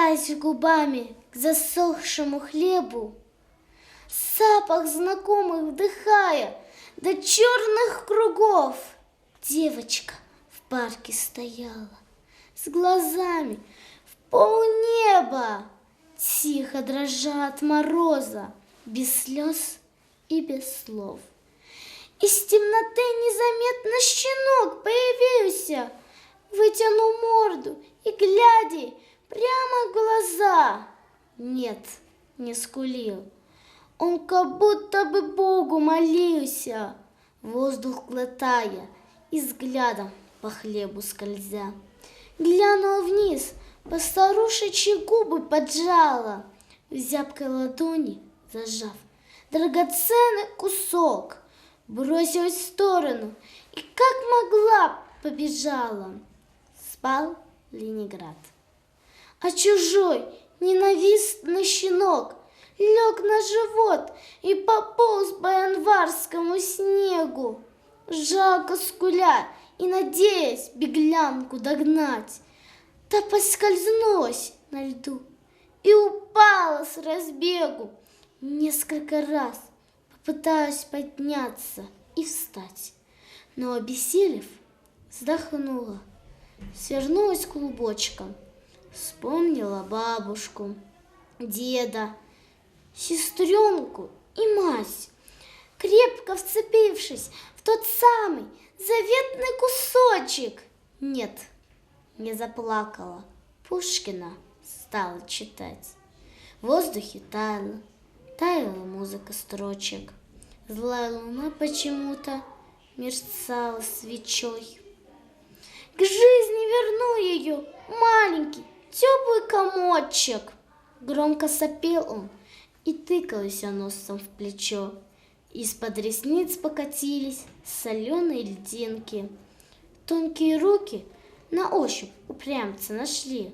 прикасаясь губами к засохшему хлебу, запах знакомых вдыхая до черных кругов, девочка в парке стояла с глазами в полнеба, тихо дрожа от мороза, без слез и без слов. Из темноты незаметно щенок появился, вытянул морду и, глядя прямо в глаза, нет, не скулил. Он как будто бы Богу молился, воздух глотая и взглядом по хлебу скользя. Глянул вниз, по старушечьи губы поджала, в зябкой ладони зажав драгоценный кусок, бросилась в сторону и как могла побежала. Спал Ленинград. А чужой ненавистный щенок лег на живот и пополз по январскому снегу, жалко скуля и надеясь беглянку догнать. Та поскользнулась на льду и упала с разбегу. Несколько раз попыталась подняться и встать, но, обессилев, вздохнула, свернулась клубочком, вспомнила бабушку, деда, сестренку и мать, крепко вцепившись в тот самый заветный кусочек. Нет, не заплакала, Пушкина стала читать. В воздухе таяла музыка строчек. Злая луна почему-то мерцала свечой. К жизни вернул ее маленький теплый комочек. Громко сопел он и тыкался носом в плечо. Из-под ресниц покатились соленые льдинки. Тонкие руки на ощупь упрямца нашли.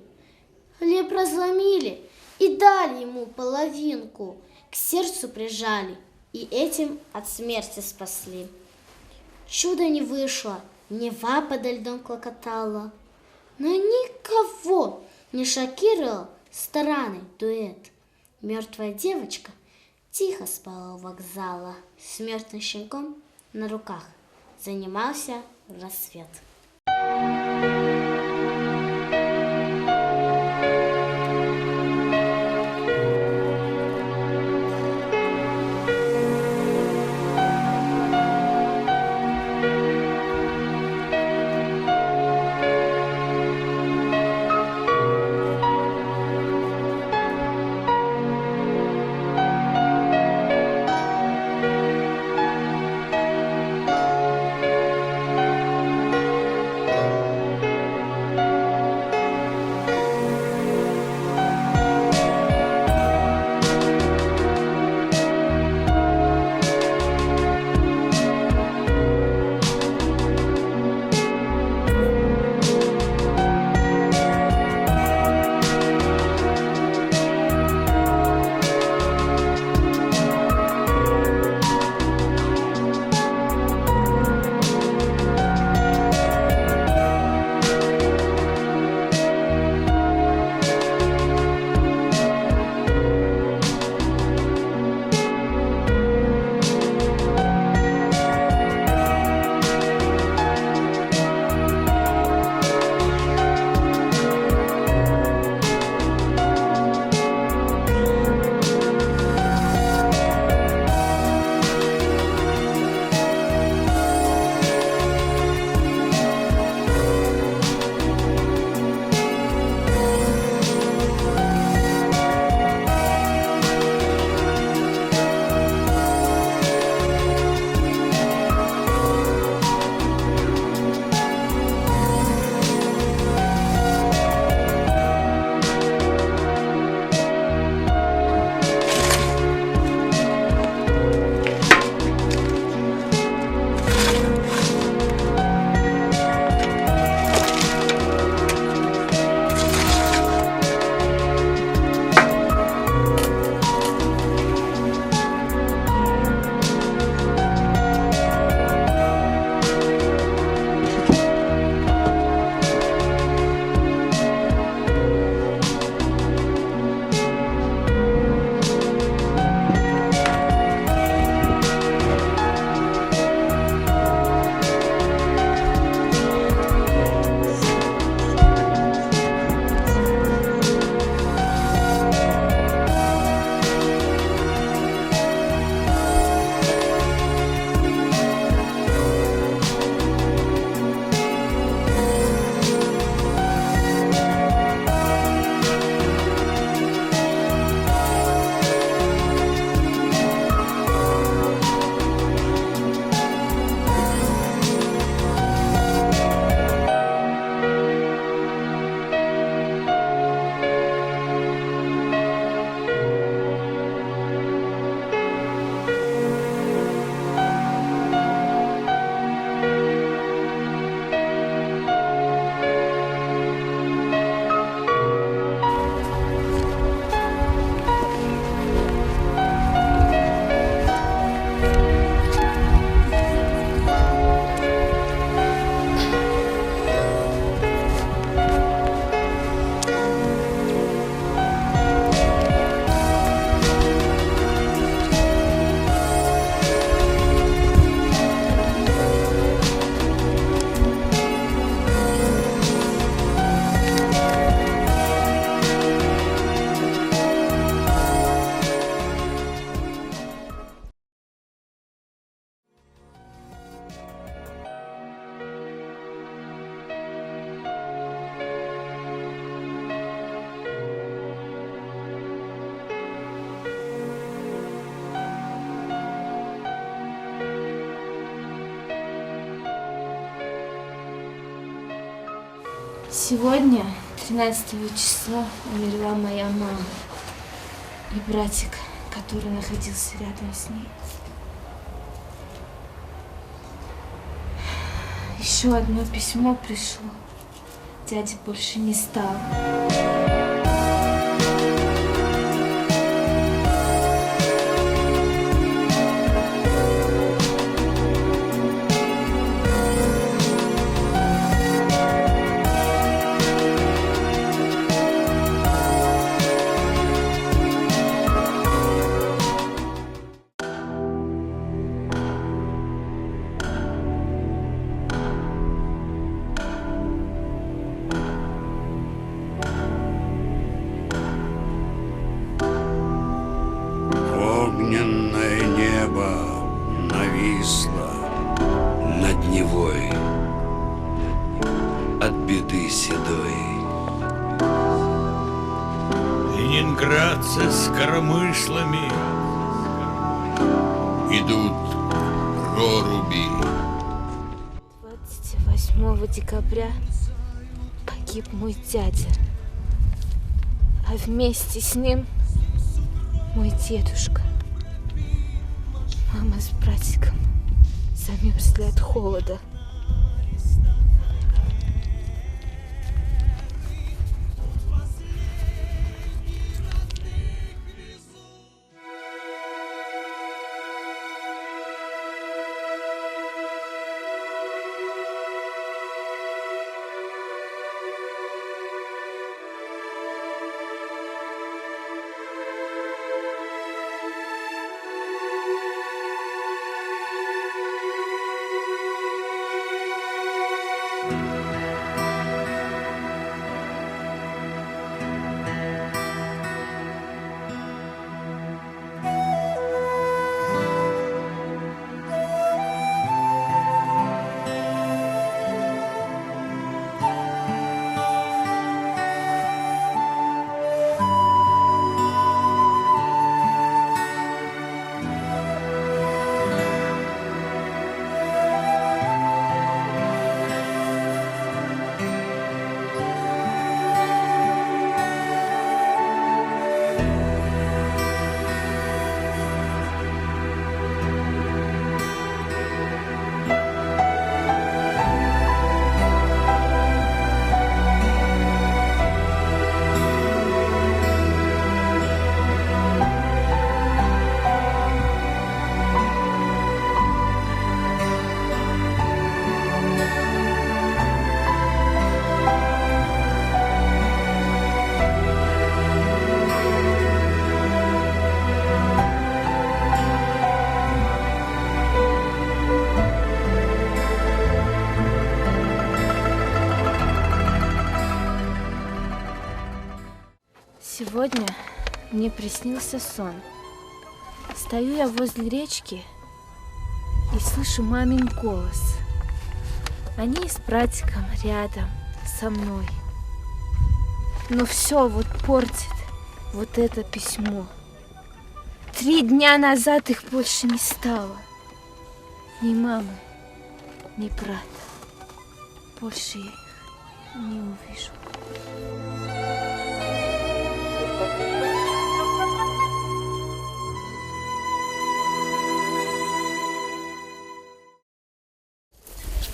Хлеб разломили и дали ему половинку. К сердцу прижали и этим от смерти спасли. Чудо не вышло, Нева подо льдом клокотала, но никого не шокировал странный дуэт. Мертвая девочка тихо спала у вокзала, с мертвым щенком на руках занимался рассвет. Сегодня, 13 числа, умерла моя мама и братик, который находился рядом с ней. Еще одно письмо пришло. Дяди больше не стало. Огненное небо нависло над Невой от беды седой. Ленинградцы с коромыслами идут проруби. 28 декабря погиб мой дядя, а вместе с ним мой дедушка. Мама с братиком замерзли от холода. Сегодня мне приснился сон. Стою я возле речки и слышу мамин голос. Они с братиком рядом со мной. Но все вот портит вот это письмо. 3 дня назад их больше не стало. Ни мамы, ни брата. Больше я их не увижу.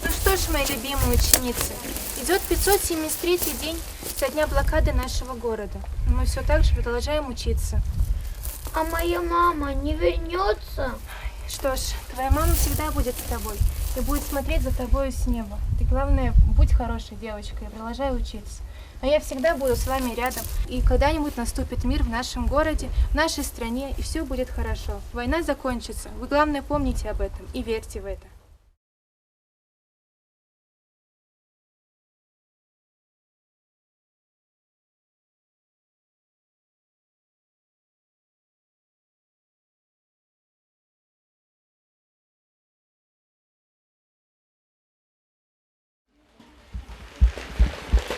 Ну что ж, мои любимые ученицы, идет 573-й день со дня блокады нашего города. Но мы все так же продолжаем учиться. А моя мама не вернется? Что ж, твоя мама всегда будет с тобой и будет смотреть за тобой с неба. Ты, главное, будь хорошей девочкой и продолжай учиться. Но я всегда буду с вами рядом. И когда-нибудь наступит мир в нашем городе, в нашей стране, и все будет хорошо. Война закончится. Вы, главное, помните об этом и верьте в это.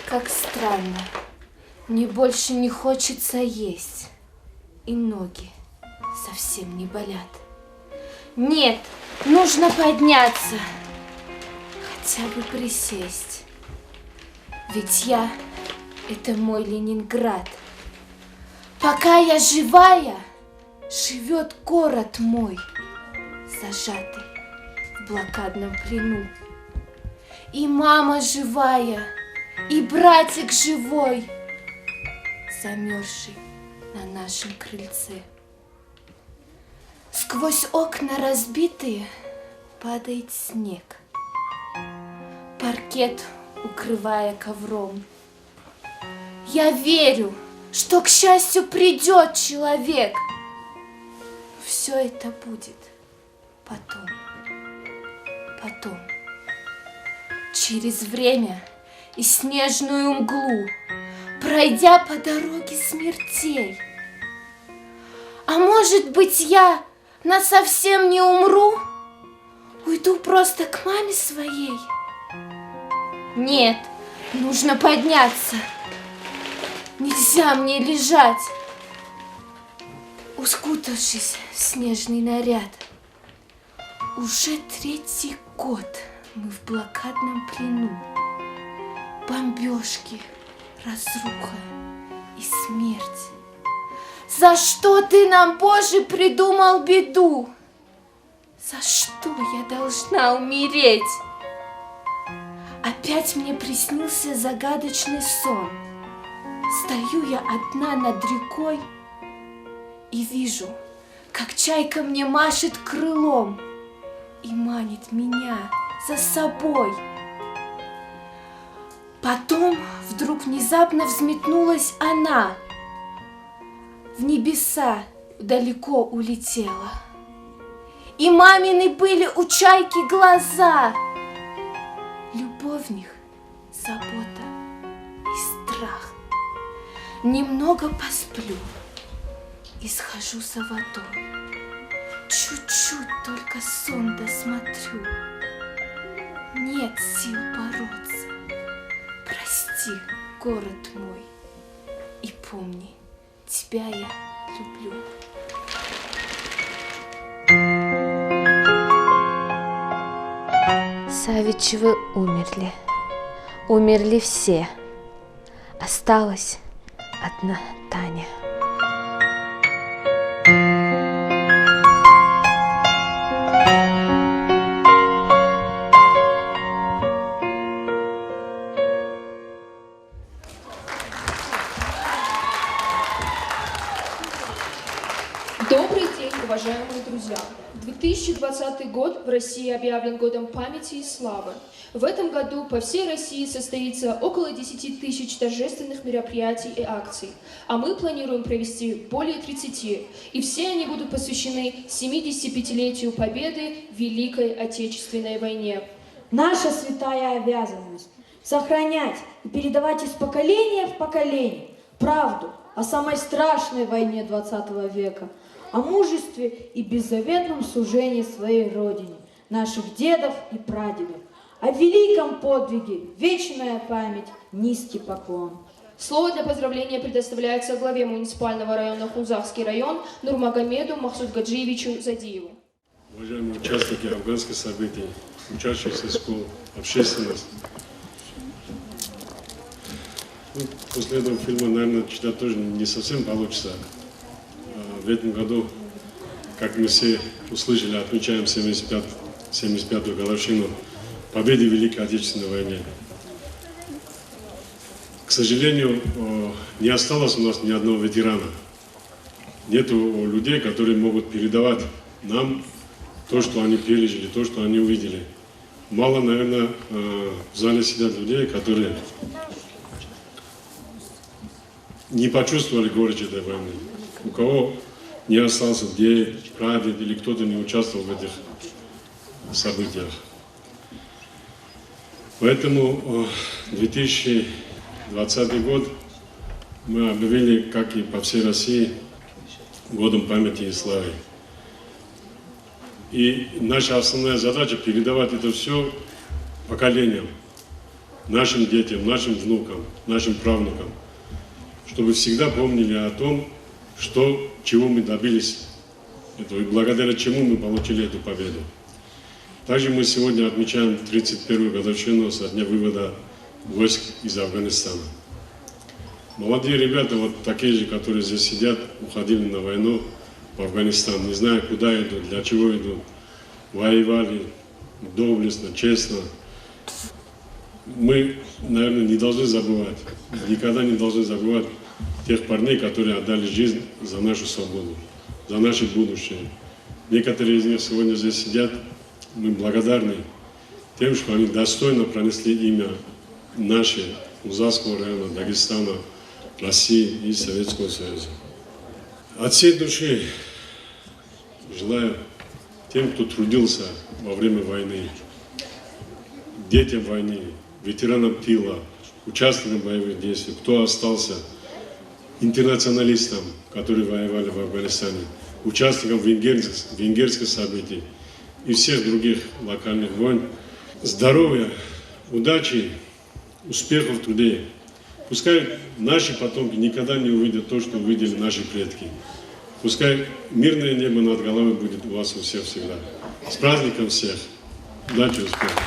Как странно. Мне больше не хочется есть. И ноги совсем не болят. Нет, нужно подняться. Хотя бы присесть. Ведь я — это мой Ленинград. Пока я живая, живет город мой, зажатый в блокадном плену. И мама живая, и братик живой, замерзший на нашем крыльце. Сквозь окна разбитые падает снег, паркет укрывая ковром. Я верю, что к счастью придет человек. Все это будет потом. Через время и снежную мглу, пройдя по дороге смертей. А может быть, я насовсем не умру? Уйду просто к маме своей? Нет, нужно подняться. Нельзя мне лежать, ускутавшись в снежный наряд. Уже 3-й год мы в блокадном плену. Бомбежки, разруха и смерть. За что ты нам, Боже, придумал беду? За что я должна умереть? Опять мне приснился загадочный сон. Стою я одна над рекой и вижу, как чайка мне машет крылом и манит меня за собой. Потом вдруг внезапно взметнулась она, в небеса далеко улетела. И мамины были у чайки глаза. Любовь в них, забота и страх. Немного посплю и схожу за водой. Чуть-чуть только сон досмотрю. Нет сил бороться. Прости, город мой, и помни, тебя я люблю. Савичевы умерли. Умерли все. Осталась одна Таня. Добрый день, уважаемые друзья! 2020 год в России объявлен годом памяти и славы. В этом году по всей России состоится около 10 тысяч торжественных мероприятий и акций, а мы планируем провести более 30, и все они будут посвящены 75-летию Победы в Великой Отечественной войне. Наша святая обязанность – сохранять и передавать из поколения в поколение правду о самой страшной войне 20 века, о мужестве и беззаветном служении своей Родине, наших дедов и прадедов, о великом подвиге, вечная память, низкий поклон. Слово для поздравления предоставляется главе муниципального района Хунзахский район Нурмагомеду Махсудгаджиевичу Задиеву. Уважаемые участники афганских событий, учащиеся школ, общественность. После этого фильма, наверное, читать тоже не совсем получится. В этом году, как мы все услышали, отмечаем 75-ю годовщину победы в Великой Отечественной войне. К сожалению, не осталось у нас ни одного ветерана. Нету людей, которые могут передавать нам то, что они пережили, то, что они увидели. Мало, наверное, в зале сидят людей, которые не почувствовали горечь этой войны. У кого не остался дед, прадед или кто-то не участвовал в этих событиях. Поэтому 2020 год мы объявили, как и по всей России, годом памяти и славы. И наша основная задача – передавать это все поколениям, нашим детям, нашим внукам, нашим правнукам, чтобы всегда помнили о том, чего мы добились, и благодаря чему мы получили эту победу. Также мы сегодня отмечаем 31-ю годовщину со дня вывода войск из Афганистана. Молодые ребята, вот такие же, которые здесь сидят, уходили на войну в Афганистан, не зная, куда идут, для чего идут. Воевали доблестно, честно. Мы, наверное, не должны забывать, никогда не должны забывать тех парней, которые отдали жизнь за нашу свободу, за наше будущее. Некоторые из них сегодня здесь сидят, мы благодарны тем, что они достойно пронесли имя наше, Узарского района, Дагестана, России и Советского Союза. От всей души желаю тем, кто трудился во время войны, детям войны, ветеранам тыла, участникам боевых действий, кто остался интернационалистам, которые воевали в Афганистане, участникам венгерских событий и всех других локальных войн. Здоровья, удачи, успехов в труде. Пускай наши потомки никогда не увидят то, что увидели наши предки. Пускай мирное небо над головой будет у вас у всех всегда. С праздником всех! Удачи и успехов!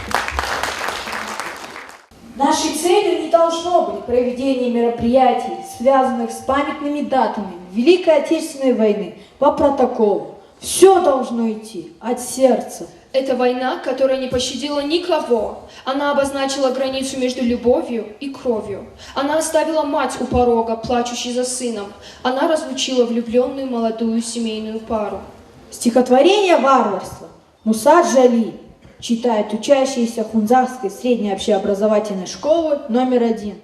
Нашей целью не должно быть проведение мероприятий, связанных с памятными датами Великой Отечественной войны по протоколу. Все должно идти от сердца. Это война, которая не пощадила никого. Она обозначила границу между любовью и кровью. Она оставила мать у порога, плачущей за сыном. Она разлучила влюбленную молодую семейную пару. Стихотворение «Варварство» Муса Джали читает учащиеся Хунзарской средней общеобразовательной школы номер 1.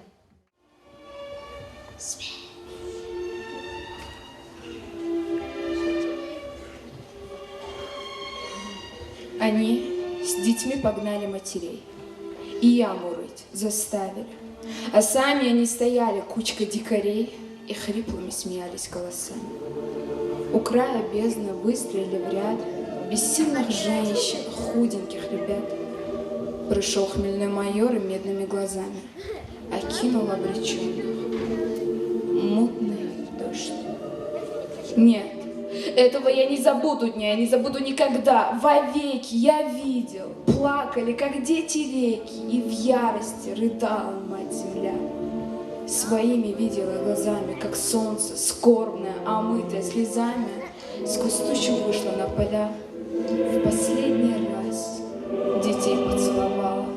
Они с детьми погнали матерей, и яму рыть заставили. А сами они стояли кучкой дикарей и хриплыми смеялись голосами. У края бездны выстрелили в ряд бессильных женщин, худеньких ребят. Пришел хмельной майор и медными глазами окинул обреченных. Мутный дождь. Нет, этого я не забуду дня, я не забуду никогда. Вовеки я видел, плакали, как дети реки, и в ярости рыдала мать-земля. Своими видела глазами, как солнце, скорбное, омытое слезами, сквозь тучу вышла на поля, в последний раз детей поцеловала.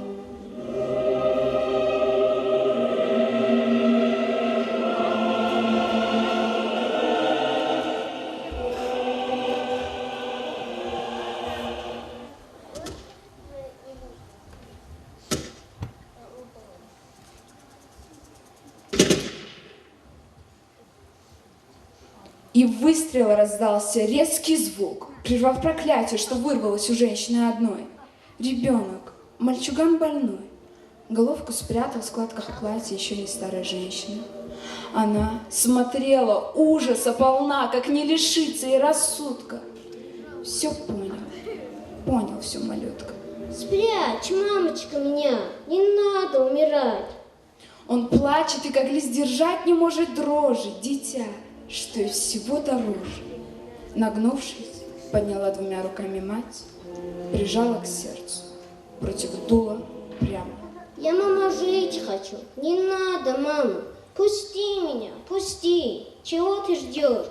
И выстрел раздался резкий звук, прервав проклятие, что вырвалось у женщины одной. Ребенок, мальчуган больной, головку спрятал в складках платья еще не старая женщина. Она смотрела, ужаса полна, как не лишиться и рассудка. Все понял все малютка. Спрячь, мамочка, меня, не надо умирать. Он плачет и как лист держать не может дрожи, дитя, что из всего дороже. Нагнувшись, подняла двумя руками мать, прижала к сердцу, против дула прямо. Я, мама, жить хочу. Не надо, мама. Пусти меня, пусти. Чего ты ждешь?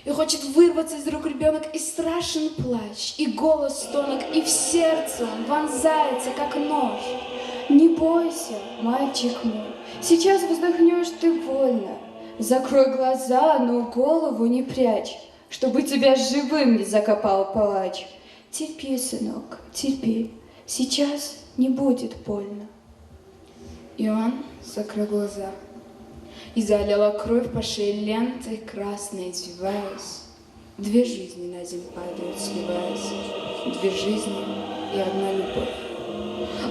И хочет вырваться из рук ребенок, и страшен плач, и голос тонок, и в сердце он вонзается, как нож. Не бойся, мальчик мой, сейчас вздохнешь ты вольно. Закрой глаза, но голову не прячь, чтобы тебя живым не закопал палач. Терпи, сынок, терпи, сейчас не будет больно. И он закрыл глаза, и залила кровь по шее лентой красной, извиваясь. Две жизни на землю падают, сливаясь, две жизни и одна любовь.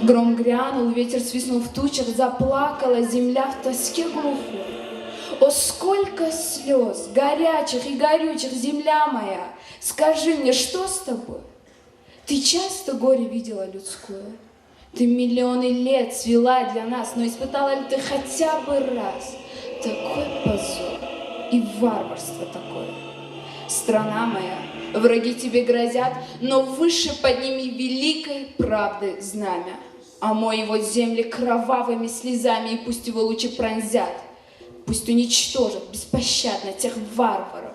Гром грянул, ветер свистнул в тучах, заплакала земля в тоске глухой. О, сколько слез, горячих и горючих, земля моя, скажи мне, что с тобой? Ты часто горе видела людское? Ты миллионы лет свела для нас, но испытала ли ты хотя бы раз такой позор и варварство такое? Страна моя, враги тебе грозят, но выше подними великой правды знамя. омой его земли кровавыми слезами, и пусть его лучи пронзят, пусть уничтожат беспощадно тех варваров,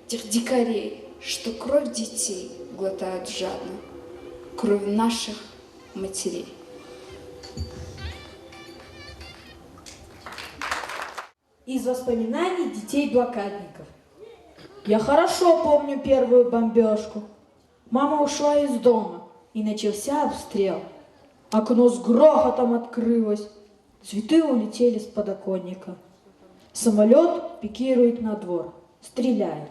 тех дикарей, что кровь детей глотают жадно, кровь наших матерей. Из воспоминаний детей-блокадников. Я хорошо помню первую бомбежку. Мама ушла из дома, и начался обстрел. Окно с грохотом открылось. Цветы улетели с подоконника. Самолет пикирует на двор, стреляет.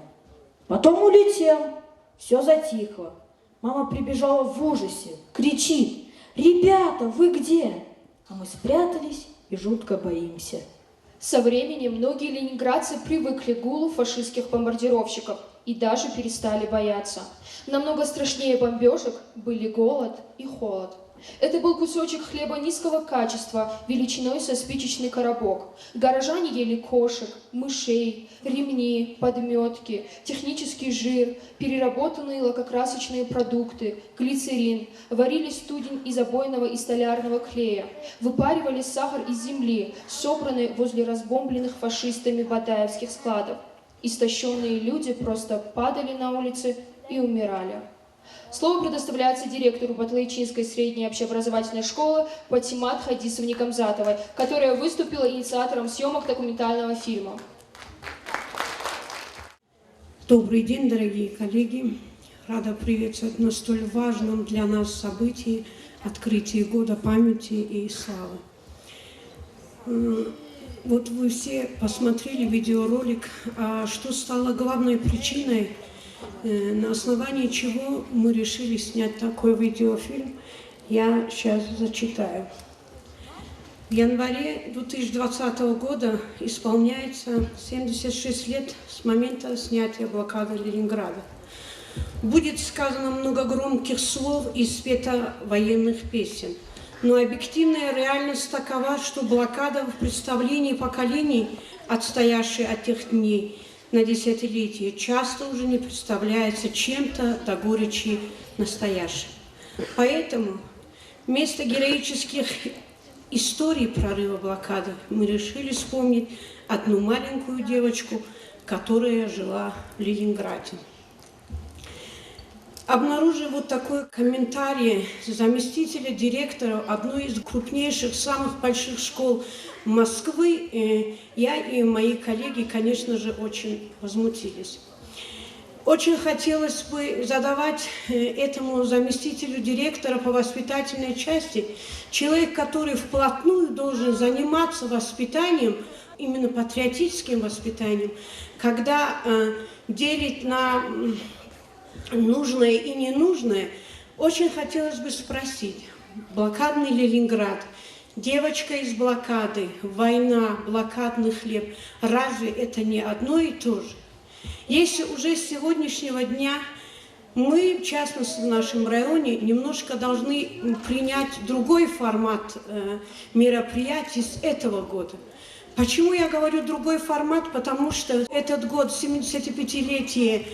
Потом улетел. Все затихло. Мама прибежала в ужасе, кричит: «Ребята, вы где?» А мы спрятались и жутко боимся. Со временем многие ленинградцы привыкли к гулу фашистских бомбардировщиков и даже перестали бояться. Намного страшнее бомбежек были голод и холод. Это был кусочек хлеба низкого качества, величиной со спичечный коробок. Горожане ели кошек, мышей, ремни, подметки, технический жир, переработанные лакокрасочные продукты, глицерин, варили студень из обойного и столярного клея, выпаривали сахар из земли, собранный возле разбомбленных фашистами бадаевских складов. Истощенные люди просто падали на улице и умирали. Слово предоставляется директору Батлейчинской средней общеобразовательной школы Патимат Хадисовне Камзатовой, которая выступила инициатором съемок документального фильма. Добрый день, дорогие коллеги. Рада приветствовать на столь важном для нас событии – открытии Года памяти и славы. Вот вы все посмотрели видеоролик, а что стало главной причиной, на основании чего мы решили снять такой видеофильм, я сейчас зачитаю. В январе 2020 года исполняется 76 лет с момента снятия блокады Ленинграда. Будет сказано много громких слов и спето военных песен, но объективная реальность такова, что блокада в представлении поколений, отстоявшей от тех дней, на десятилетия, часто уже не представляется чем-то до горечи настоящим. Поэтому вместо героических историй прорыва блокады мы решили вспомнить одну маленькую девочку, которая жила в Ленинграде. Обнаружив вот такой комментарий заместителя директора одной из крупнейших, самых больших школ Москвы, я и мои коллеги, конечно же, очень возмутились. Очень хотелось бы задавать этому заместителю директора по воспитательной части, человек, который вплотную должен заниматься воспитанием, именно патриотическим воспитанием, когда делить на нужное и ненужное, очень хотелось бы спросить: блокадный Ленинград, девочка из блокады, война, блокадный хлеб, разве это не одно и то же? Если уже с сегодняшнего дня мы, в частности в нашем районе, немножко должны принять другой формат мероприятий с этого года. Почему я говорю другой формат? Потому что этот год, 75-летие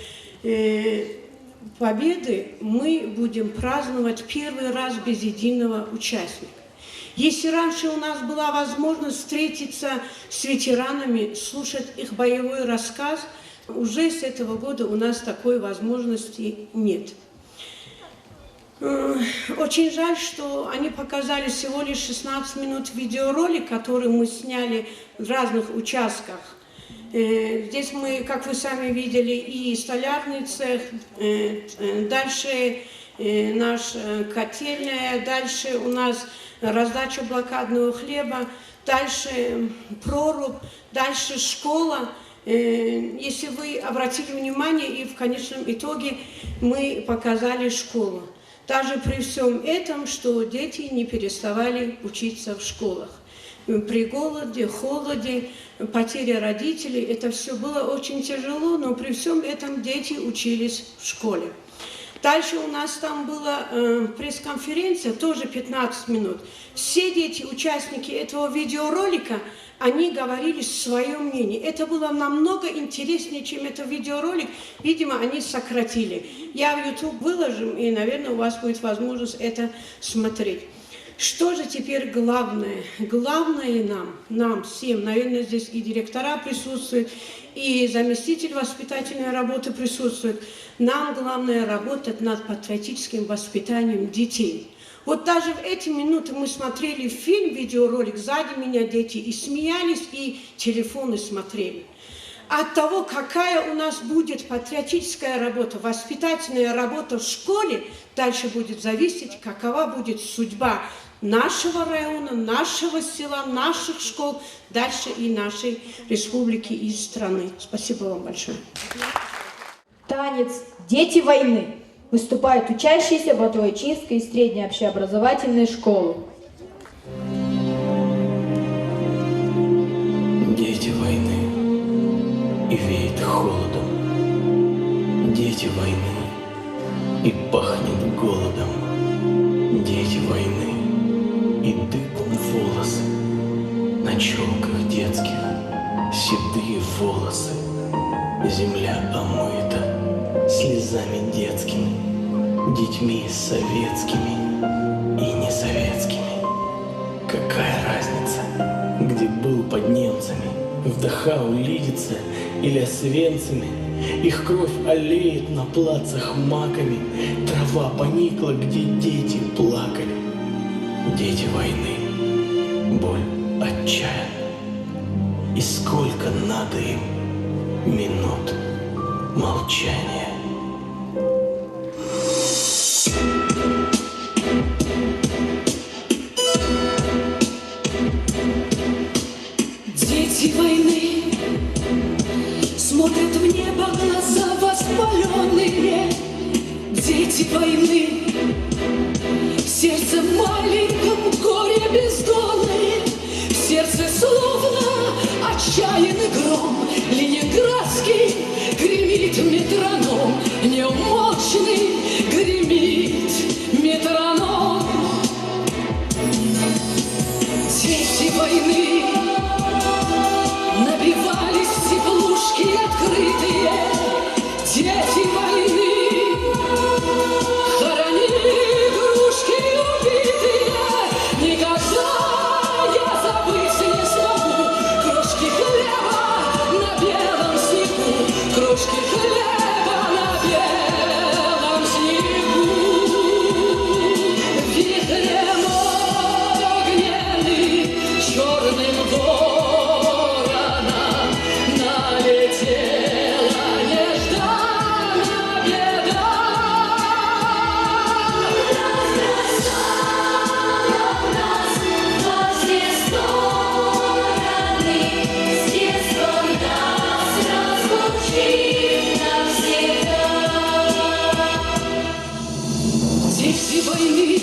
Победы, мы будем праздновать первый раз без единого участника. Если раньше у нас была возможность встретиться с ветеранами, слушать их боевой рассказ, уже с этого года у нас такой возможности нет. Очень жаль, что они показали всего лишь 16 минут видеоролик, который мы сняли в разных участках. Здесь мы, как вы сами видели, и столярный цех, дальше наш котельная, дальше у нас раздача блокадного хлеба, дальше прорубь, дальше школа. Если вы обратили внимание, и в конечном итоге мы показали школу. Даже при всем этом, что дети не переставали учиться в школах. При голоде, холоде, потере родителей, это все было очень тяжело, но при всем этом дети учились в школе. Дальше у нас там была пресс-конференция, тоже 15 минут. Все дети, участники этого видеоролика, они говорили свое мнение. Это было намного интереснее, чем этот видеоролик. Видимо, они сократили. Я в YouTube выложу, и, наверное, у вас будет возможность это смотреть. Что же теперь главное? Главное нам всем, наверное, здесь и директора присутствуют, и заместитель воспитательной работы присутствует. Нам главное работать над патриотическим воспитанием детей. Вот даже в эти минуты мы смотрели фильм, видеоролик, сзади меня дети и смеялись, и телефоны смотрели. От того, какая у нас будет патриотическая работа, воспитательная работа в школе, дальше будет зависеть, какова будет судьба нашего района, нашего села, наших школ, дальше и нашей республики и страны. Спасибо вам большое. Танец «Дети войны». Выступают учащиеся Батуйчинской средней общеобразовательной школы. Дети войны, и веет холодом. Дети войны, и пахнет голодом. Дети войны, и дыбом волосы на челках детских, седые волосы. Земля омыта слезами детскими, детьми советскими и несоветскими. Какая разница, где был под немцами, в Дахау, Лидице или Освенциме? Их кровь олеет на плацах маками, трава поникла, где дети плакали. Дети войны, боль отчаян. И сколько надо им минут молчания. Дети войны смотрят в небо глаза воспаленные. Дети войны в сердце маленьком горе бездонное, в сердце словно отчаянный гром ленинградский гремит метроном, неумолчный гремит метроном. Дети войны набивались в теплушки открытые. Дети войны хоронили игрушки убитые. Никогда я забыть не смогу крошки хлеба на белом снегу, крошки хлеба на белом снегу. Вихрем огненный черным вороном налетела нежданная беда. Разбросала нас во все стороны, с детством нас разлучив навсегда. Дети войны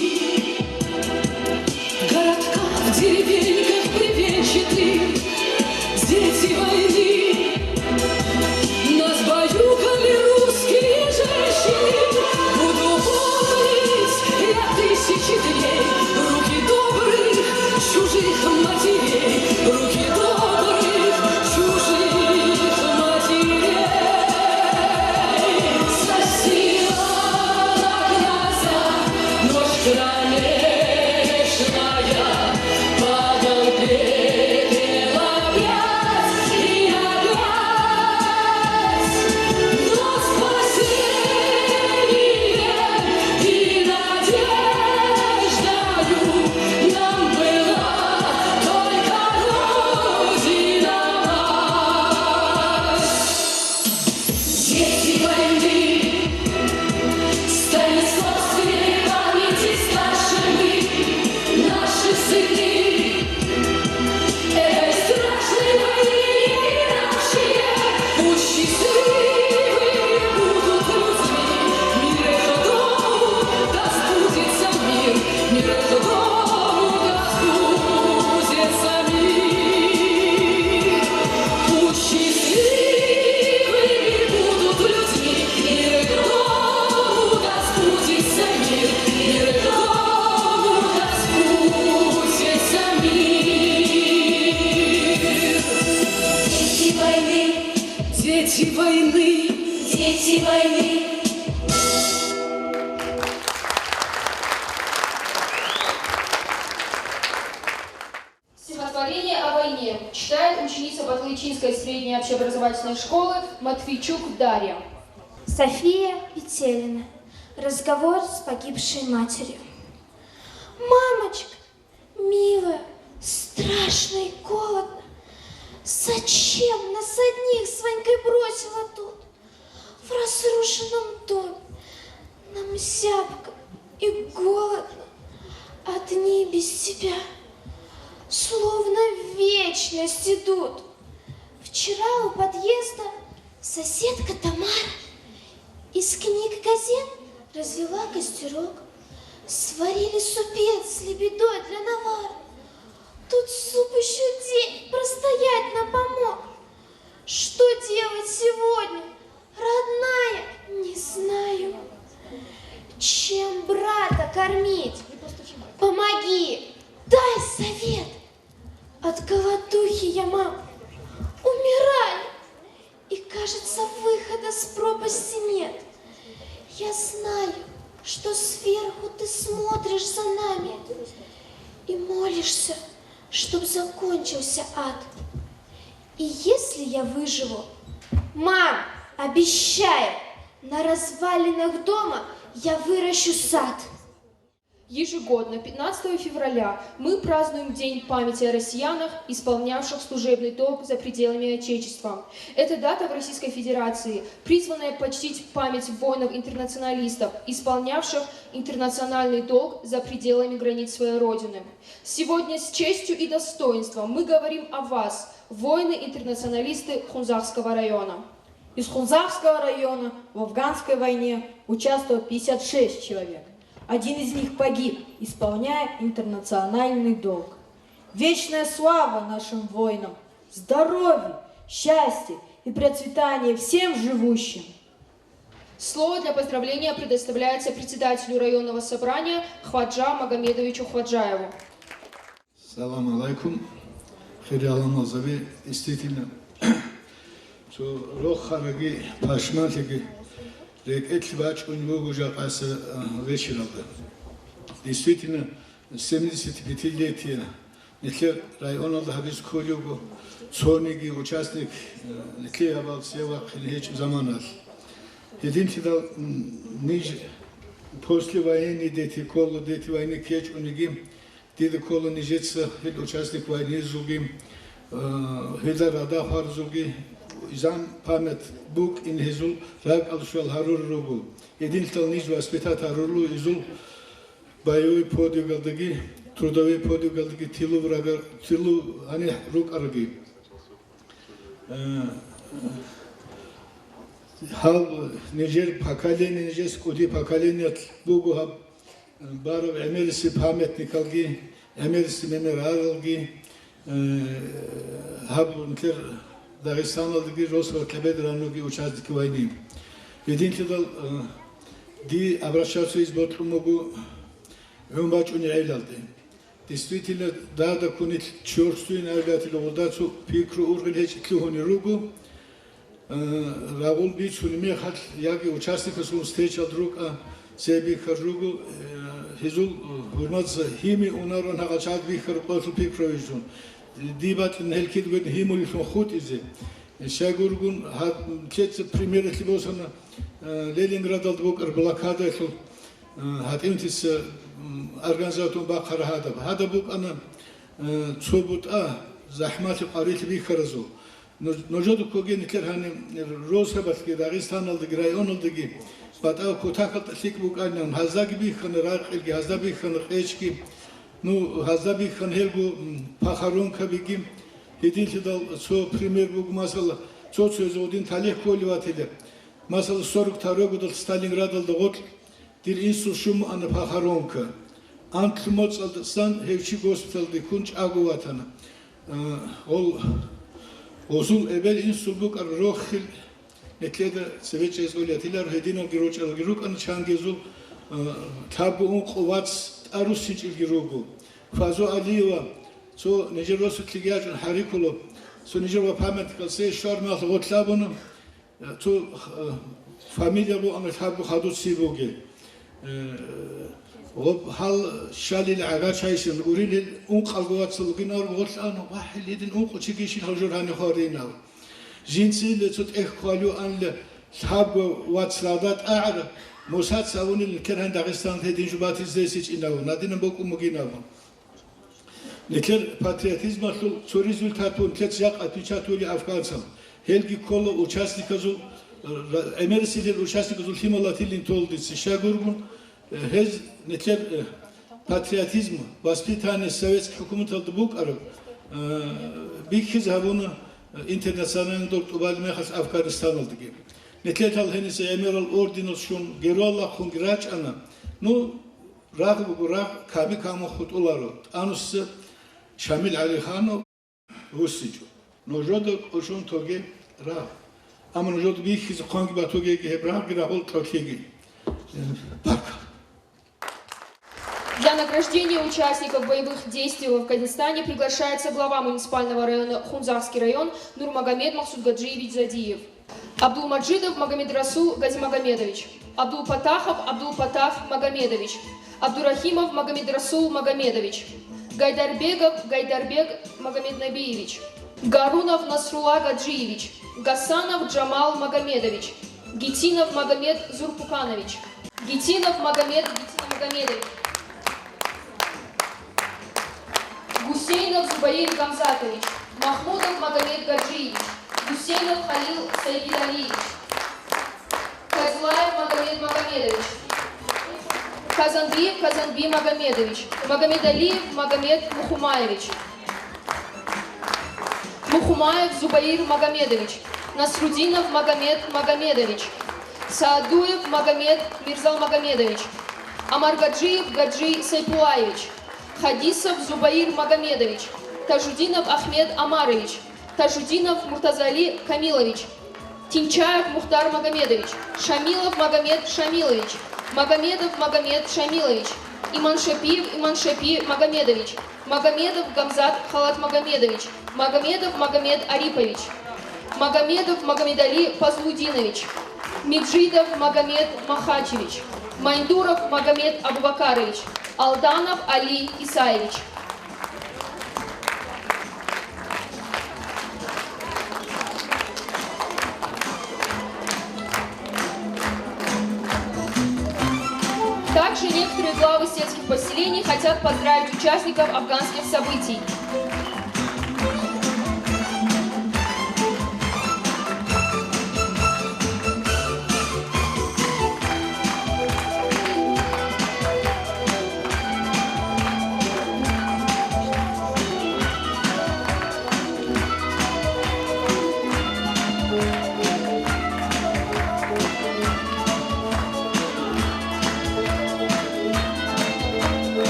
в городках, в деревеньках бревенчатых. Дети войны нас баюкали русские женщины. Буду помнить я тысячи дней руки добрых чужих матерей, руки добрых чужих матерей. Сосила на глаза ночь кромешная, падал пепел опять и опять. Но спасение и надеждою нам была только Родина мать. Дети войны станет собственной памяти старшими наши сыны. Этой страшной войне иначе будь счастливы будут людьми. Мир их дому да сбудется мир, мир их дому да сбудется мир. Будь счастливы будут людьми, мир их дому да сбудется мир, мир их дому да сбудется мир. Дети войны, дети войны, дети войны. читает ученица Батлычинской средней общеобразовательной школы Матвейчук Дарья. София Петелина. Разговор с погибшей матерью. Мамочка, милая, страшно и холодно. Зачем нас одних с Ванькой бросила тут, в разрушенном доме? Нам зябко и голодно, одни без тебя, словно вечность идут. Вчера у подъезда соседка Тамара из книг и газет развела костерок. Сварили супец с лебедой для навара. Тут суп еще день простоять нам помог. Что делать сегодня, родная, не знаю. Чем брата кормить? Помоги, дай совет. От голодухи я, мам, умираю. И, кажется, выхода с пропасти нет. Я знаю, что сверху ты смотришь за нами и молишься, чтоб закончился ад. И если я выживу, мам, обещаю, на развалинах дома я выращу сад. Ежегодно, 15 февраля, мы празднуем День памяти о россиянах, исполнявших служебный долг за пределами Отечества. Эта дата в Российской Федерации, призванная почтить память воинов-интернационалистов, исполнявших интернациональный долг за пределами границ своей Родины. Сегодня с честью и достоинством мы говорим о вас, воины-интернационалисты Хунзахского района. Из Хунзахского района в афганской войне участвовало 56 человек. Один из них погиб, исполняя интернациональный долг. Вечная слава нашим воинам, здоровье, счастье и процветание всем живущим. Слово для поздравления предоставляется председателю районного собрания Хваджа Магомедовичу Хваджаеву. Салам алейкум. Хириалам Азави, действительно, что Рохараги, Пашматиги, действительно, 75-летие районного Хабискулюгу, Цониги, участник Ликея Сева Хилич Заманас. Единственное, после войны дети войны Кеч Унигим, дети колу нижется, участник войны Зугим, Хидарада Фарзуги, Изан память бук ин хизул рак алшвал харур ругу. Единственный низ воспитат харулу изул боевой подвиг алдаги, трудовой подвиг алдаги тилу врага, тилу ани рук арги. Хал нижер поколение, нижер скуди поколение бугу хаб баров эмелиси памятник алги, эмелиси меморал алги, хаб нтер Дагестан'daki Rosva Кебедрануги участники войны. Единственное, ди обращаться из Ботрумогу, умбач униайлалды. Действительно, да кунит чорстуин аргатил удацу пикру ургелеч тлюхони ругу. Рагул бич унимехат яги участника сун встречал друг себе харугу хизул урмаца хими унарон хагачат бихар пасу пикровижун. Дебат нелкит год химули ход изе. Шагургун хат пример либосана Ленинград албокар блокада хл хат интис организатор бакара хада. Хада бук ана цобут захмат qarit бихаразу. Ножоду коген керхани розхабатки Дагестан алды район алды бата котакат сикбук анан хазаги бихана рaqilgi хазаби хан qechki Ну, Газаби Ханхельгу Пахаронка бегим, единственный со пример бук масала, со сөзі один талех коливателя. Масала 42 года Сталинград алды год, дир инсу шум ана Пахаронка. Антлмоц алдыстан хевчи госпиталды кунч агу ватана. Ол озул эбел инсу бук ар рохил, нетледа Советча изголиятилар, хединал гирочал гирук ана чангезул, табу он қовац, Аруси чилгиругу. Фазо Алиева, со Нижеросу Тлигяджан Харикуло, со Нижерова памятка се Шармал Готлабону, то фамилия бу ана табу хадут сибуге. وبحال شالي عغاشايشن وريل قلبوات سلقينار وغلان واحد يدين قشيكيش الجرهاني خارينا جنسي لتوت إخوالو أن الحب واتسلادات أعرى موساد ساون الكرهن داغستان هدين جبات إزديسيج إناو نادين بوكو مغيناو نكر patriotizm asıl şu rezultatun tletsyak atüçatuli Afganistan helgi kolu участниказу эмерсилер участниказу хималатилин толдицы шагургун hez neker patriotizm воспитание советских хукуматалды бук араб бик хизабуну internasyonel doktor mehas Afganistan oldu gibi neker tal henise emeral ordinal şun gerollah hun graç ana nu rağ bu rağ kabi kamu khutularo anusse Şamil Ali Khanov Rusicu. Nojodo oşun toge ra. Ama nojodo bir hiç kongi batoge gebra grahol tokegi. Barka. Для награждения участников боевых действий в Афганистане приглашается глава муниципального района Хунзахский район Нурмагомед Махсудгаджиевич Задиев. Абдулмаджидов Магомедрасул Газимагомедович. Абдулпатахов Абдулпатах Магомедович. Абдурахимов Магомедрасул Магомедович. Гайдарбегов Гайдарбек Магомеднабиевич. Гарунов Насрула Гаджиевич. Гасанов Джамал Магомедович. Гитинов Магомед Зурпуканович. Гитинов Магомед Магомедович. Гусейнов Зубаир Гамзатович. Махмудов Магомед Гаджиевич. Гусейнов Халил Саидалиевич. Казлаев Магомед Магомедович. Казанбиев Казанби Магомедович. Магомедалиев Магомед Мухумаевич. Мухумаев Зубаир Магомедович. Насрудинов Магомед Магомедович. Саадуев Магомед Мирзал Магомедович. Амаргаджиев Гаджи Сайпулаевич. Хадисов Зубаир Магомедович. Тажудинов Ахмед Амарович. Тажудинов Муртазали Камилович. Тинчаев Мухтар Магомедович. Шамилов Магомед Шамилович. Магомедов Магомед Шамилович. Иманшапиев Иманшапи Магомедович. Магомедов Гамзат Халат Магомедович. Магомедов Магомед Арипович. Магомедов Магомедали Пазлудинович. Меджидов Магомед Махачевич. Майндуров Магомед Абубакарович. Алданов Али Исаевич. Также некоторые главы сельских поселений хотят поздравить участников афганских событий.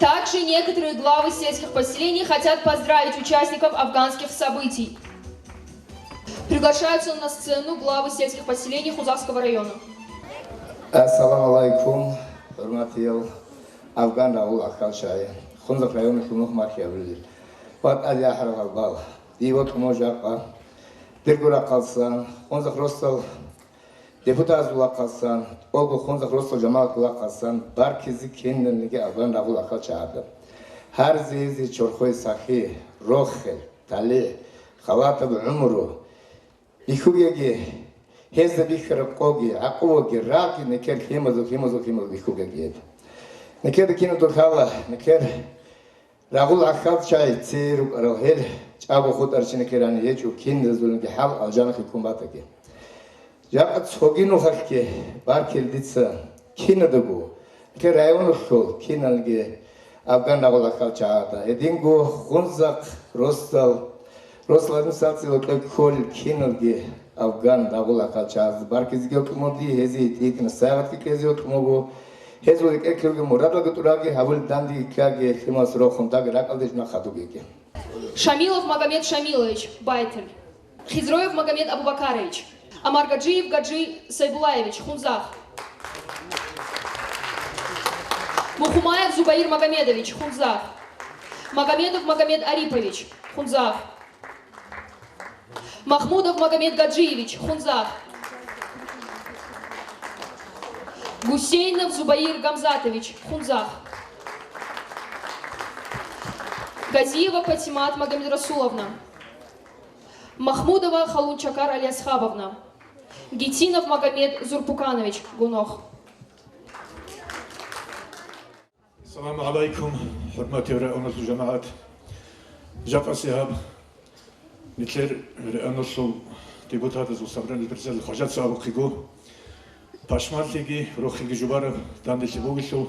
Также некоторые главы сельских поселений хотят поздравить участников афганских событий. Приглашаются на сцену главы сельских поселений Хузахского района. Ассаламу алейкум, хурматил Афган Раул Ахалшай, Хунзах район Хунух Мархиабрили. Вот Адия Харвалбал, и вот Можака, Пергура Калсан, Хунзах Ростал, депутат Зулакасан, Олгу Хунзах Ростал Джамал Кулакасан, Баркизи Кенненге Афган Раул Ахалшай. Харзизи Чорхой Сахи, Рохел, Тали, Хавата Умру, Ихугеги, Хеза Бихара Коги, Акоги, Раки, Некер Химазу Бихугеги. Некер Кину Дурхала, Некер Рагул Ахалшай, Циру Рохел, Чабу Хутарчинекерани, Ечу, Киндазулинги Хал, Алжанахи Кумбатаги. Жакат Согину Хахке, Баркел Дица, Кинадагу, Некер Району Шол, Киналге, Афган Раул Ахалшай, Эдингу, Хунзак, Ростал, Рослан Сацил, Коль, Киналге, Афган Раул Ахалшай, Баркизги Окумоди, Хези, Тикна Саватки Кези Окумогу, Хезу Экелге Мурада Гатураги, Хавул Данди Кяге, Химас Рохунтаги, Ракалдиш Нахадугеги. Шамилов Магомед Шамилович, Байтель. Хизроев Магомед Абубакарович. Амаргаджиев Гаджи Сайбулаевич, Хунзах. Мухумаев Зубаир Магомедович, Хунзах. Магомедов Магомед Арипович. Хунзах. Махмудов Магомед Гаджиевич, Хунзах. Гусейнов Зубаир Гамзатович, Хунзах. Газиева Патимат Магомедрасуловна. Махмудова Халунчакар Алиасхабовна. Гитинов Магомед Зурпуканович, Гунох. السلام عليكم حرمتي رئيس الجماعة جاق السهاب مثل رئيس депутаты из собрания председателя Хаджат Сабукигу Пашмарлиги Рохилги Жубаров Дандичи Бугису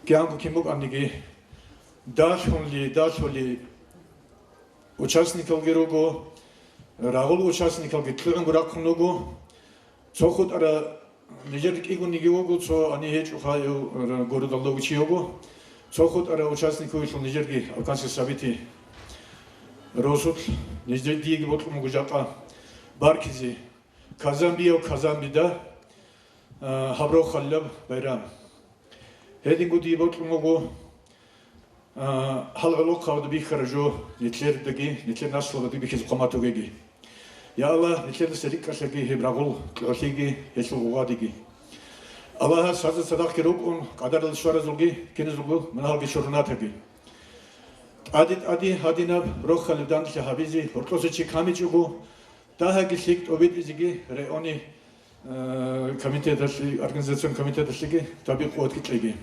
Гиангу Кимук Анниги Дашхунли участников Герого Рагул участников Гитлернгу Ракхунугу Цохут Ара Нижерик Игунигиогу, цо они хеч ухаю города Логучиогу, цохот ара участников из Нижерги афганских событий Росут, Нижерги вот Мугужака, Баркизи, Казамбида, Хабро Халлаб Байрам. Хедингуди вот Мугу Халалок Хавд Бихаражо, Нитлер Даги, Нитлер Наслова Дибихиз Каматугеги. Я Аллах, Нитлер Сарикашаги, Хебрагул, Клахиги, Хесугадиги. Аллах Саза Садахи Рукун, Кадар Шаразуги, Кинезугу, Маналги Шурнатаги. Ади Хадинаб, Роха Левданти Хабизи, Рокосичи Камичугу, Тахаги Сикт Обидизиги, Реони Комитет, Организацион Комитета Шиги, Таби Куаткитлиги.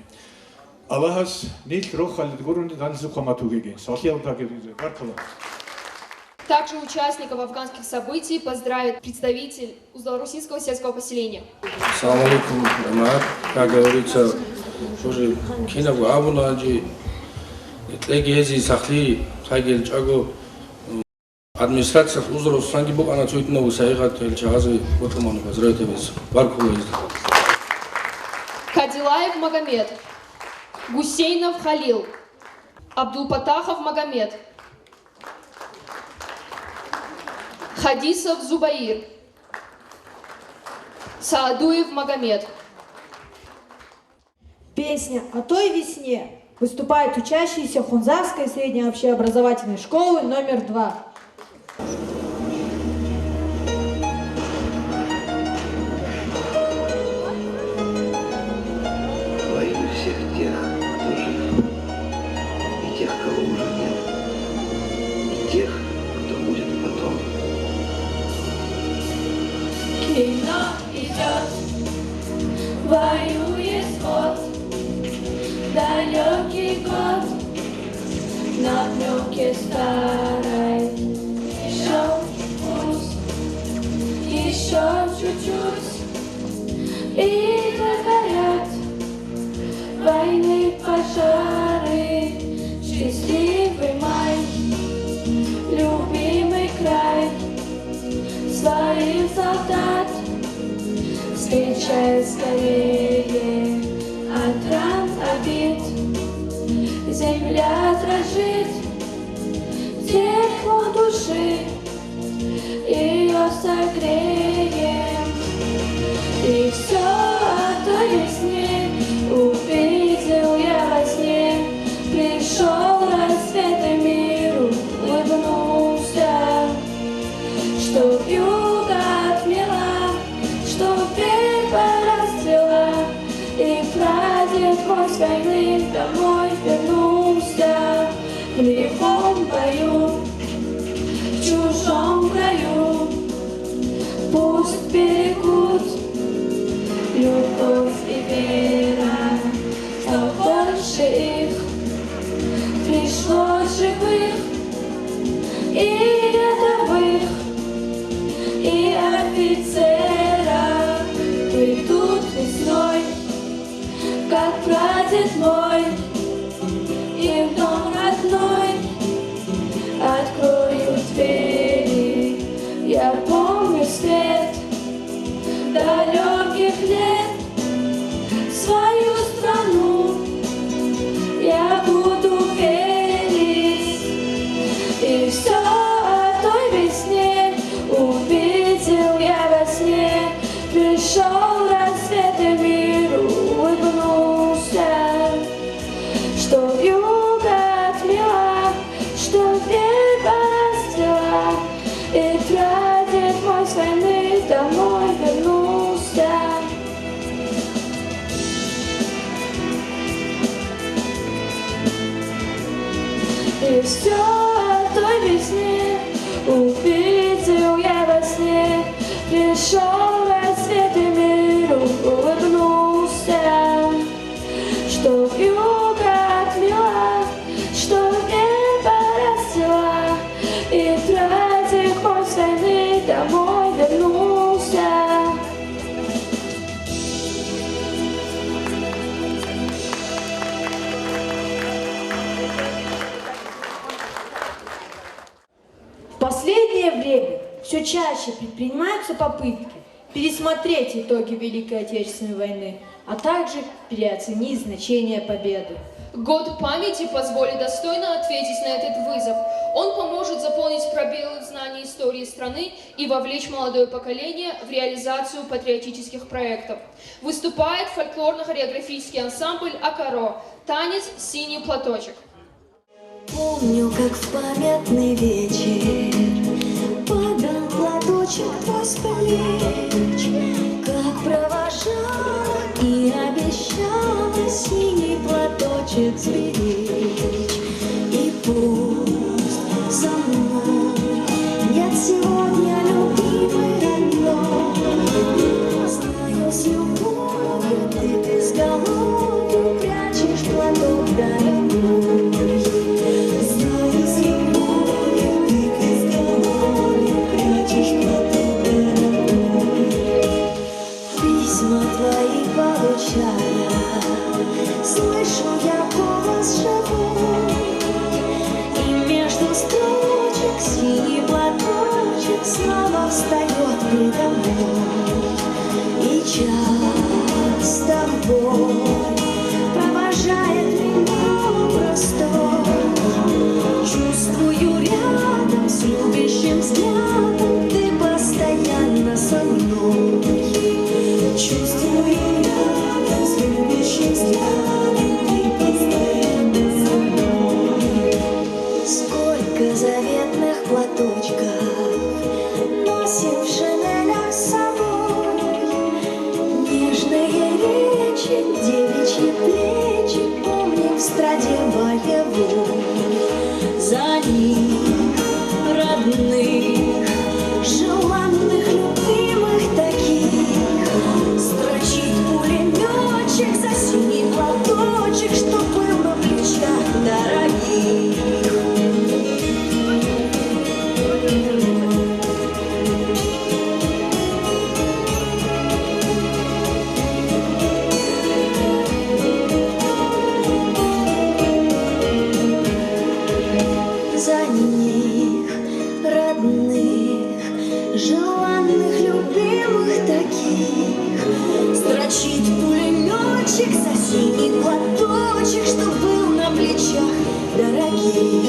Аллахас Нит Роха Ледгурун, Данзу Хаматуги, Сахил Таги, Баркала. Также участников афганских событий поздравит представитель Узло-Русинского сельского поселения. Ассаламу алейкум, Рамат. Как говорится, уже кино Абунаджи, Тлегези Сахли, Хагель Чагу, администрация Узло-Русанги Бук, она чуть новый сайгат, Эльчагази, вот он поздравит вас. Баркула. Кадилаев Магомед, Гусейнов Халил, Абдулпатахов Магомед, Хадисов Зубаир, Саадуев Магомед. Песня «О той весне» выступают учащиеся Хунзарской средней общеобразовательной школы номер 2. Во имя всех тех, кто жив, и тех, кого уже нет, и тех, кто будет потом. Кино идет, воюет скот, далекий год, на пленке старой. Еще вкус, еще чуть-чуть, и догорят войны, пожары. Счастливый май, любимый край, своих солдат встречай скорее, от ран обид земля дрожит, тепло души ее согреем. И все о той весне увидел я во сне, пришел рассвет и миру улыбнулся, чтоб юга отмела, чтоб верба расцвела, и прадед мой с войны домой вернулся. В лихом бою, в чужом краю, пусть берегут любовь и вера, но больше их пришло живых и рядовых, и офицера. Придут весной, как прадед мой, и в дом родной открою двери. Я помню свет далеких лет, свою страну я буду верить. И все о той весне увидел я во сне, пришел рассвет и миру улыбнулся. пришел рассвет и миру улыбнулся, что вьюга отмела, что небо расцвела, и праздник мой с войны домой вернулся. В последнее время все чаще предпринимаются попытки пересмотреть итоги Великой Отечественной войны, а также переоценить значение победы. Год памяти позволит достойно ответить на этот вызов. Он поможет заполнить пробелы в знании истории страны и вовлечь молодое поколение в реализацию патриотических проектов. Выступает фольклорно-хореографический ансамбль «Акаро» «Танец «Синий платочек». Помню, как в памятный вечер падал платочек твой с плеч, как провожала и обещала синий платочек сберечь. И пусть за мной нет сегодня любимой родной, знаю, с любовью ты безголовью прячешь платок дорогой. Слышу я голос живой, и между строчек синий платочек снова встает предо мной. И час с тобой провожает меня простой. Чувствую рядом с любящим взглядом ты постоянно со мной. Чувствую рядом с любящим взглядом ты постоянно со мной. Сколько заветных платочков носим в шинелях с собой. Нежные речи, девичьи плечи помним в страде боевой. За них родных, желанных, любимых таких строчит пулеметчик за синий платочек, что был на плечах дорогих. За них родных, желанных, любимых таких строчит пулеметчик за синий платочек, что был на плечах дорогих.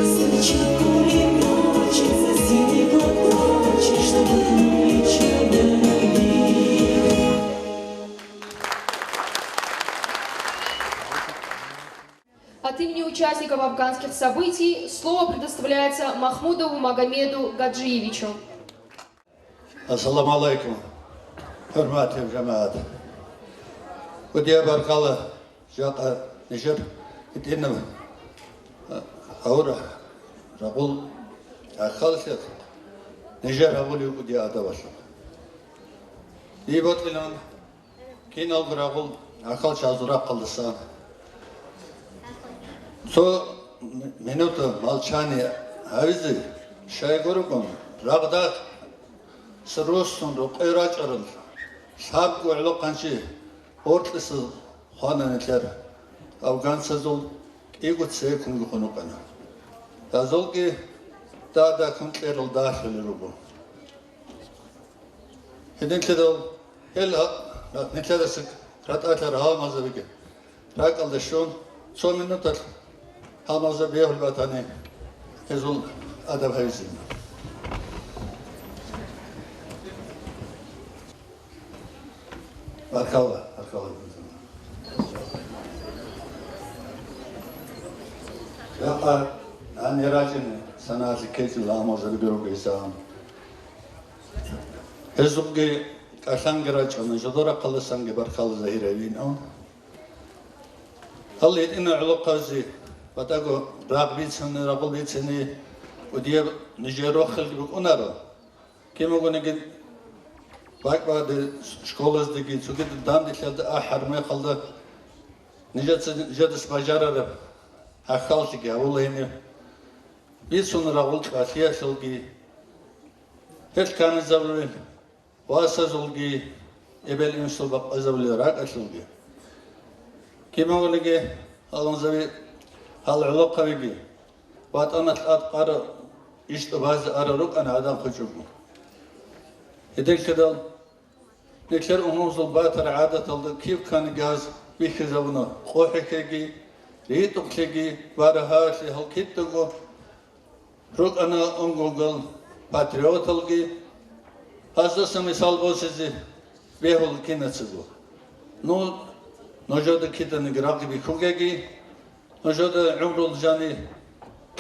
Строчит пулеметчик за синий платочек, что был на плечах дорогих. От имени участников афганских событий слово предоставляется Махмудову Магомеду Гаджиевичу. Ассаламу алейкум, hurmatli cemaat. Udiya barkalı jata nişer itinim aura ragul akhalsız nişer ragul udiya adavaşı. İbot ilan kinal ragul akhal şazura kaldısa. So minutu malçani havizi şey görüküm ragdat сростон рукайрачаран саб гуалоканчи ортлес хананетлер афгансазол игутсе кунгухонукана тазолки тада кунтлерл дахлерубу хедентледол эл нетледасик рататлер хамазавике ракалдашон 100 минутар хамаза бехулбатани ezul adabhavizin Arkala. Ya, ani racine sana ziketi lamo zerbiru beisam. Ezubge kasange racana jodora kalasange barkal zahirevin on. Allah ina uluqazi batago ragbitsani raqulbitsani udiya nijerokhel gibi onaro. Kimo gune Bak vardı şkolazdaki, çünkü dandiklerdi harmaya kaldı. Nicatı bacararım. Hakkal ki olayını. Biz sonra olduk Asiya solgi. Hiç kanı zavlıyım. Vasa solgi. Ebel ünsül bak azavlıyarak açılgi. Kim oğlu ki alınıza bir hal uluk ki. Vatanat at qarı işte bazı ararık ana adam kaçırdı. Edel kadar nekler umuzul batır adet aldı. Kif kan gaz bir kızavına qohkegi, ritukegi, varahasi halkittugu. Ruk ana ongogul patriot algi. Hastası misal bu sizi behul kinetsizgu. Nojoda kitanı gıraqı bir kugegi. Nojoda umrul cani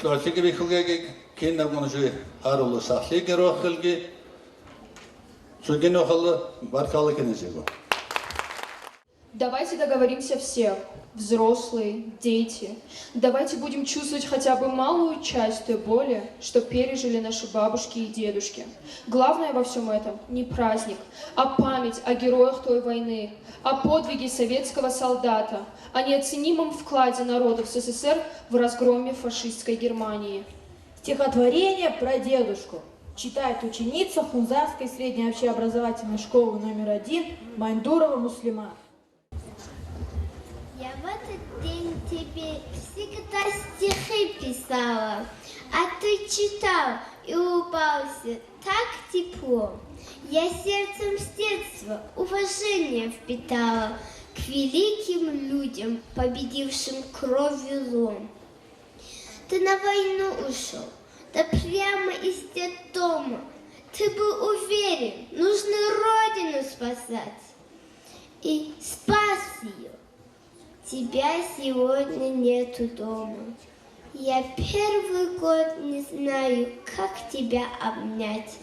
Klasik bir kugegi kinna konuşuyor. Harulu sahli gero xilgi. Sugino xalı barkalı kinesigo. Давайте договоримся все, взрослые, дети. Давайте будем чувствовать хотя бы малую часть той боли, что пережили наши бабушки и дедушки. Главное во всем этом не праздник, а память о героях той войны, о подвиге советского солдата, о неоценимом вкладе народов СССР в разгроме фашистской Германии. Стихотворение про дедушку читает ученица Хунзарской средней общеобразовательной школы номер 1 Майндурова Муслима. Я в этот день тебе всегда стихи писала, а ты читал и улыбался так тепло. Я сердцем с детства уважение впитала к великим людям, победившим кровью злом. Ты на войну ушел, да прямо из детдома. Ты был уверен, нужно родину спасать. И спас ее. Тебя сегодня нету дома. Я первый год не знаю, как тебя обнять.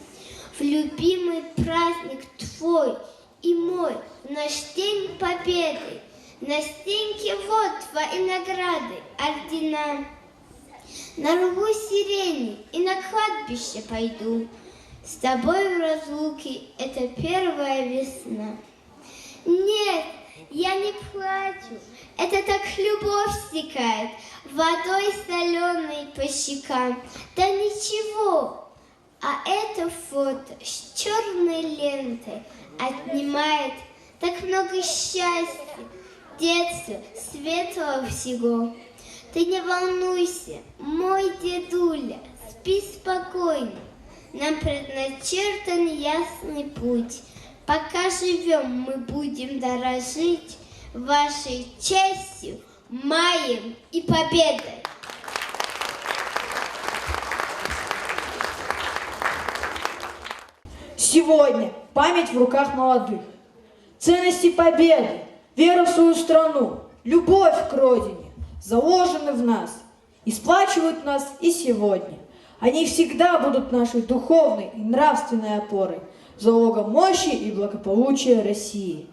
В любимый праздник твой и мой, в наш день победы. На стенке вот твои награды, ордена. Нарву сирени и на кладбище пойду. С тобой в разлуке это первая весна. Нет, я не плачу, это так любовь стекает водой соленой по щекам. Да ничего, а это фото с черной лентой отнимает так много счастья, детства, светлого всего. Ты не волнуйся, мой дедуля, спи спокойно. Нам предначертан ясный путь. Пока живем, мы будем дорожить вашей честью, маем и победой. Сегодня память в руках молодых. Ценности победы, вера в свою страну, любовь к родине заложены в нас и сплачивают нас и сегодня. Они всегда будут нашей духовной и нравственной опорой, залогом мощи и благополучия России.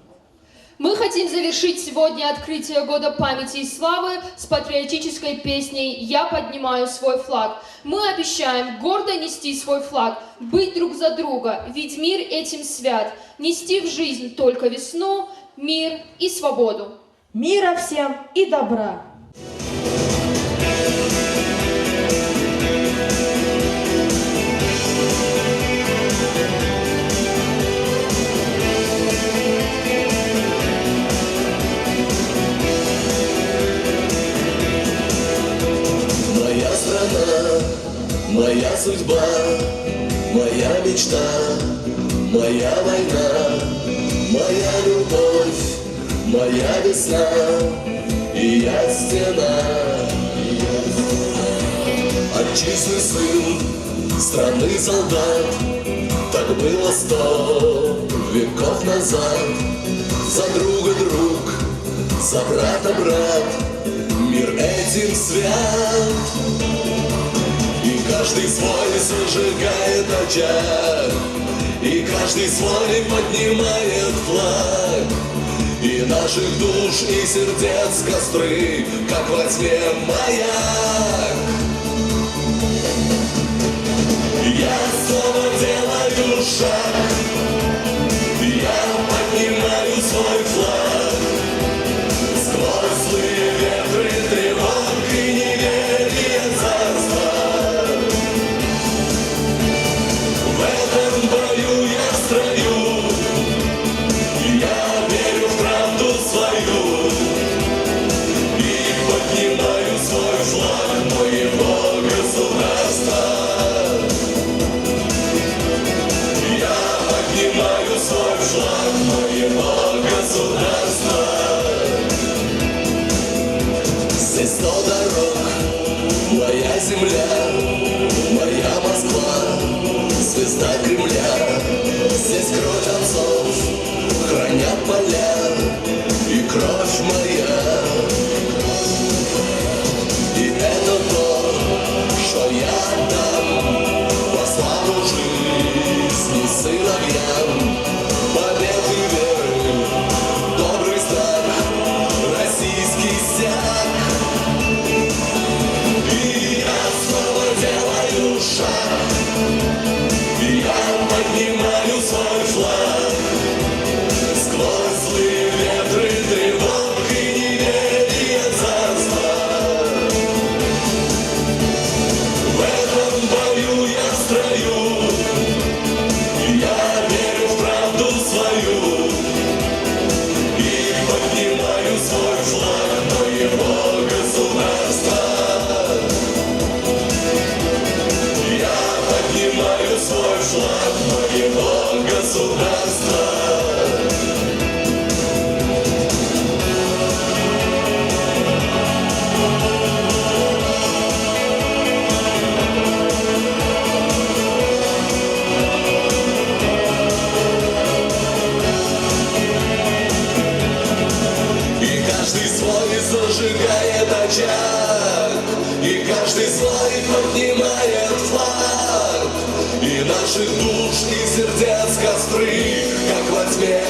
Мы хотим завершить сегодня открытие Года памяти и славы с патриотической песней «Я поднимаю свой флаг». Мы обещаем гордо нести свой флаг, быть друг за друга, ведь мир этим свят, нести в жизнь только весну, мир и свободу. Мира всем и добра! Моя судьба, моя мечта, моя война, моя любовь, моя весна, и я стена. Отчизны сын, страны солдат, так было 100 веков назад. За друга друг, за брата брат, мир этим свят. И каждый свой зажигает очаг, и каждый свой поднимает флаг. И наших душ и сердец костры, как во тьме маяк. Я снова делаю шаг, поднимают свой флаг моего государства. Зажигает очаг, и каждый свой поднимает флаг, и наших душ и сердец костры, как во тьме